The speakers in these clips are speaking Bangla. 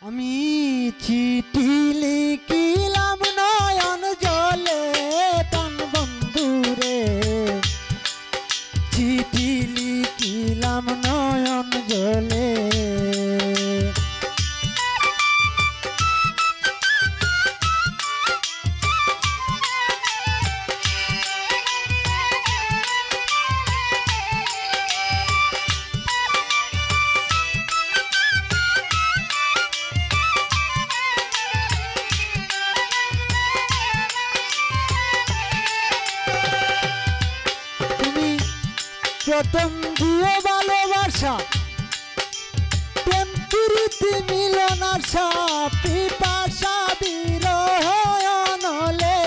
আমি চিঠি লিখিলাম নয়ন জলে প্রাণ বন্ধুরে, চিঠি লিখিলাম নয়ন জলে। প্রথম দিও ভালোবাসা, প্রেম প্রীতি মিলন আশা, পিপাসা বিরহ অনলে।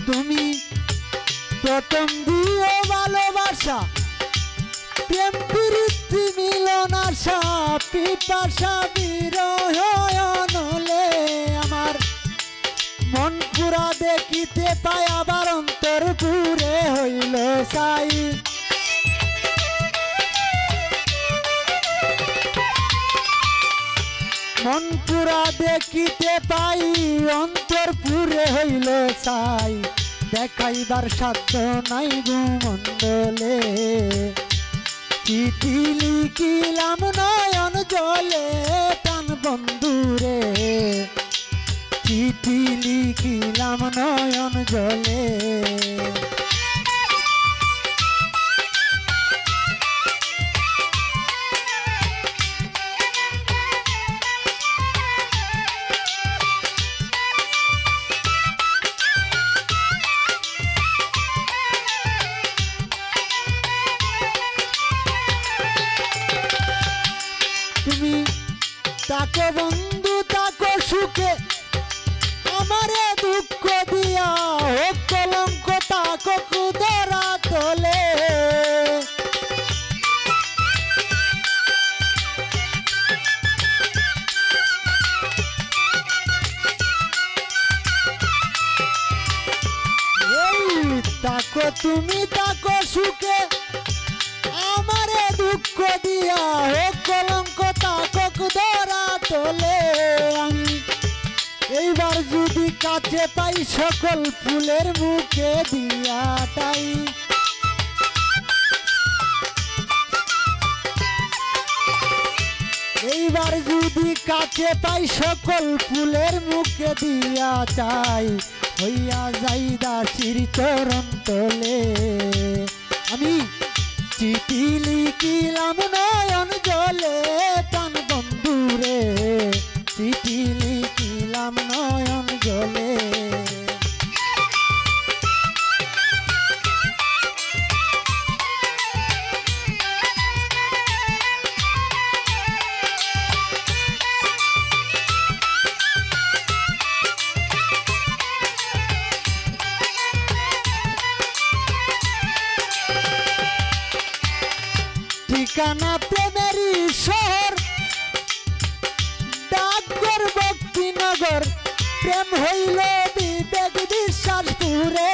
তুমি প্রথম দিও ভালোবাসা, প্রেম প্রীতি মিলন আশা, পিপাসা বিরহ অনলে। আমার মন পুরা দেখিতে পাই, আবার অন্তর পুরে হইল সাই। মন পুরা দেখিতে পাই, অন্তর পুরে হইল সাই। দেখাইবার সাধ্য নাই ভূমণ্ডলে, চিঠি লিখিলাম নয়ন জলে প্রাণ বন্ধুরে, চিঠি লিখিলাম নয়ন জলে। তুমি তাকো বন্ধু তাকো সুখে, আমারে দুঃখ দিয়া হোক কলঙ্ক তাকো কুদরা তোলে। তাকো তুমি তাকো সুখে, আমারে দুঃখ দিয়া হোক কলঙ্ক তাকক ধরা তোলে। আমি এইবার যদি কাছে পাই সকল ফুলের মুখে দিয়া তাই, এইবার যদি কাছে পাই সকল ফুলের মুখে দিয়া চাই, হইয়া যাই দাসীর চরণ তোলে। আমি চিঠি লিখিলাম নয়ন জলে প্রাণ বন্ধুরে, চিঠি লিখিলাম নয়ন জলে। ঠিকানা প্রেমেরই শহর, ডাকঘর ভক্তিনগর, প্রেম হইল বিবেক বিশ্বাস পুরে।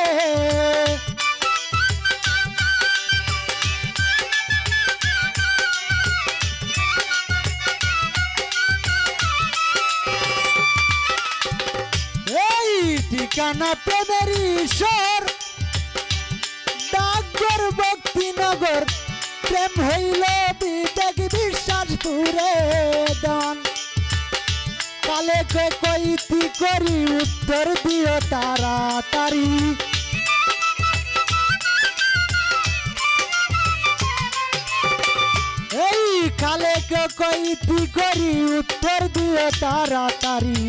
এই ঠিকানা প্রেমেরই শহর, ডাকঘর ভক্তিনগর, প্রেম হইল বিবেক বিশ্বাস পুরে। দান কালে কইতি করি উত্তর দিও তাড়াতাড়ি, এই কালে কইতি করি উত্তর দিও তাড়াতাড়ি।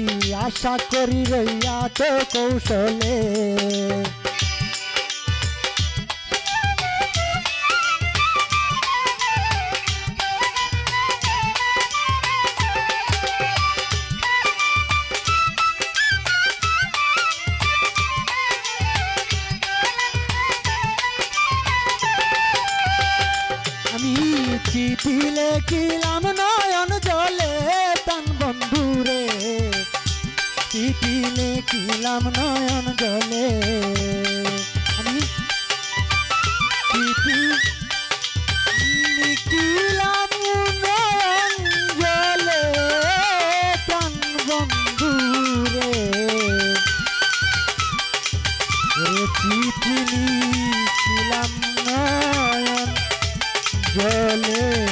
আশা করি রইয়া তো কৌশলে, চিঠি লিখিলাম নয়ন জলে প্রাণ বন্ধুরে, চিঠি লিখিলাম নয়ন জলে আমি চিঠি লিখিলাম নয়ন জলে প্রাণ বন্ধু রে চিঠি লিখিলাম নয়ন জলে